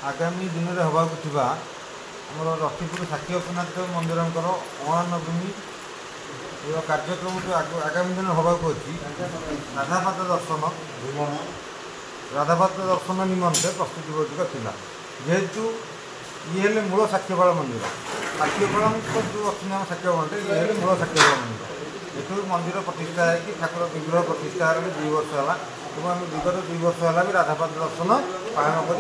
आगामी दिन में होगा आमर रखीपुर साक्षीनाथ मंदिर अणानवमी कार्यक्रम जो आगामी दिन होगा राधापाद दर्शन निमंते प्रस्तुति बैठक थी जेहेतु ये मूल साक्ष्यपाल मंदिर साक्ष्यपाल जो अच्छी आम साक्ष्य मंदिर ये मूल साक्ष्यपाल मंदिर ये मंदिर प्रतिष्ठा है कि ठाकुर विग्रह प्रतिष्ठा 2 वर्ष है और आम विगत 2 वर्ष है भी राधापाद दर्शन पालन कर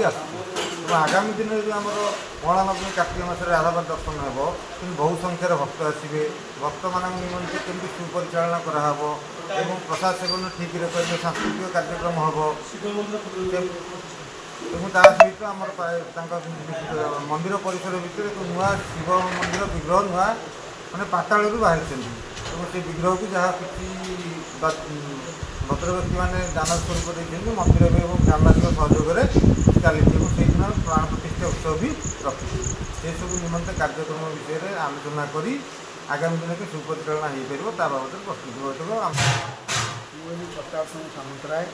आगामी दिन जो आम अणानवमी कार्तिक मास राधापाद दर्शन हो बहु संख्यार भक्त आसवे भक्त मान निमंते केमती सुपरिचालना कराव और प्रसाद सेवन ठीक करेंगे सांस्कृतिक कार्यक्रम हम सहित आम मंदिर परिसर भितर एक नुआ शिव मंदिर विग्रह नुआ मैंने पाताल बाहर से विग्रह को जहाँ किसी भद्र व्यक्ति मैंने दान स्वरूप देखते मंदिर भी और ग्रामवासी सहयोग चली से दिन प्राण प्रतिष्ठा उत्सव भी रखी से सब निमंते कार्यक्रम विषय में आलोचना कर आगामी दिन के सुपरिचालना हो पार बाबद प्रस्तुति बैठक प्रताप सिंह सामंतराय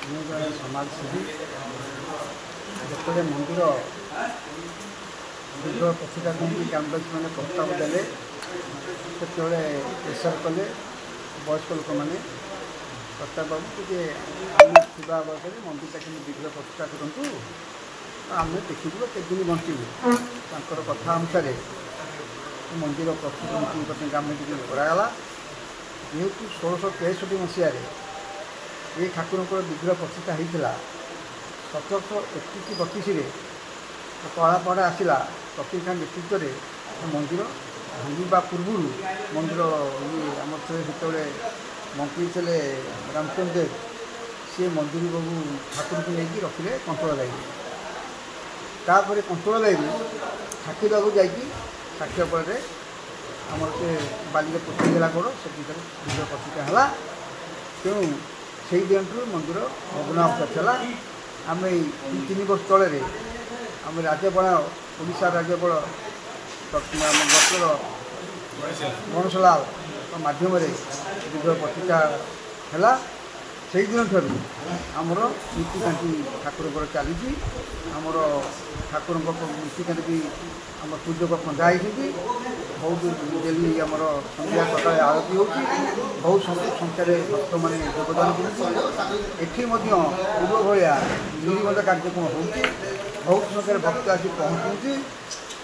जड़े समाजसेवी जो मंदिर विग्रह प्रतिष्ठा करके ग्रामवासी मैंने प्रस्ताव देले से प्रेसर कले वयस्क लोक मैंने प्रस्ताव बाबू कि आम थोड़ा अवस्था मंदिरटा कि विग्रह प्रतिष्ठा करूँ आम देखू केत दिन बचू कथा अनुसार मंदिर प्रस्तुति ग्राम कराला जेहेतु 1663 मसीह ये ठाकुर विग्रह प्रतिष्ठा होता 1731-32 कलापड़ा आसला फकीर खान नेतृत्व में मंदिर भांगा पूर्व मंदिर ये आम जो मंत्री थे रामचंद्र देव सी मंदिर बाबू ठाकुर को लेकिन रखिले कंट्रोल लाइन तापर कंट्रोल लाइन ठाकुर बाबू जाकि साक्षीपाल आमर से बाली पोतीला गोड़ से विग्रह प्रतिष्ठा है तेणु से दिन मंदिर भग्नावस्था चला आम 3 वर्ष तले आम राज्यपाल ओडिशा राज्यपाल डॉक्टर गणेश लाल माध्यम विग्रह प्रतिष्ठा है से दिन ठार आमर नीतिकांति ठाकुर चली आमर ठाकुर नीतिकांति भी आम पूजक खंदा होती बहुत डेली आमर संध्या सका आरती हो बहुत संख्यार भक्त मैंने योगदान करती पूर्व भाया निरीबंध कार्यक्रम हो बहुत संख्यार भक्त आसी पहुँचुची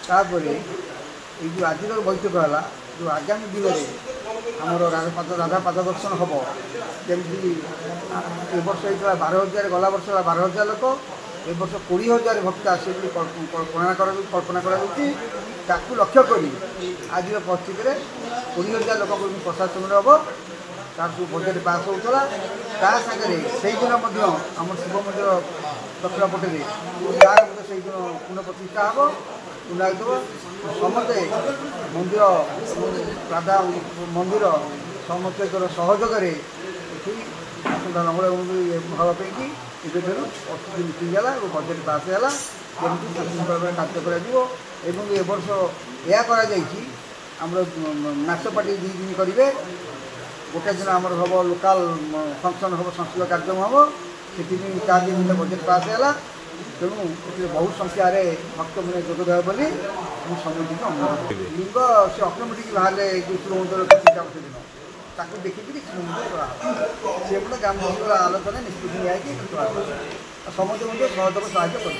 तापर ये जो आज बैठक है जो आगामी दिन में आमर राधापाद दर्शन हम जमी ए वर्ष होता 12,000 गला वर्ष 12,000 लोक ए वर्ष 20,000 भक्त आसे कल्पना कर लक्ष्य कर आज परिस्थिति में 20,000 लोक प्रसाद सेवन हम तार बजेट पास होता सागर से दिन आम शिव मंदिर दक्षिण पटे तार से दिन पुनः प्रतिष्ठा हम पुनः समस्ते मंदिर राधा मंदिर समस्त सहयोग आसंता नंगल भावाई इबेठू प्रस्तुति मीटिंग है और बजेट पास है जमी कार्य कर वर्ष यह नाचपाटी 2 दिन करेंगे गोटे दिन आम हम लोकाल फंक्शन हम सांस्कृतिक कार्यक्रम हम से 4 दिन बजेट पास है तेणु बहुत संख्यार भक्त मैंने जोगदेव बोली समिति को अनुरोध लिंग से अटोमेटिक बाहर जो शिव मंदिर प्रतिष्ठा से दिन ताकू देखिए शिव मंदिर सी गोटे ग्रामवासी आलोचना निष्पत्ति निया समस्त सहयोग साहय कर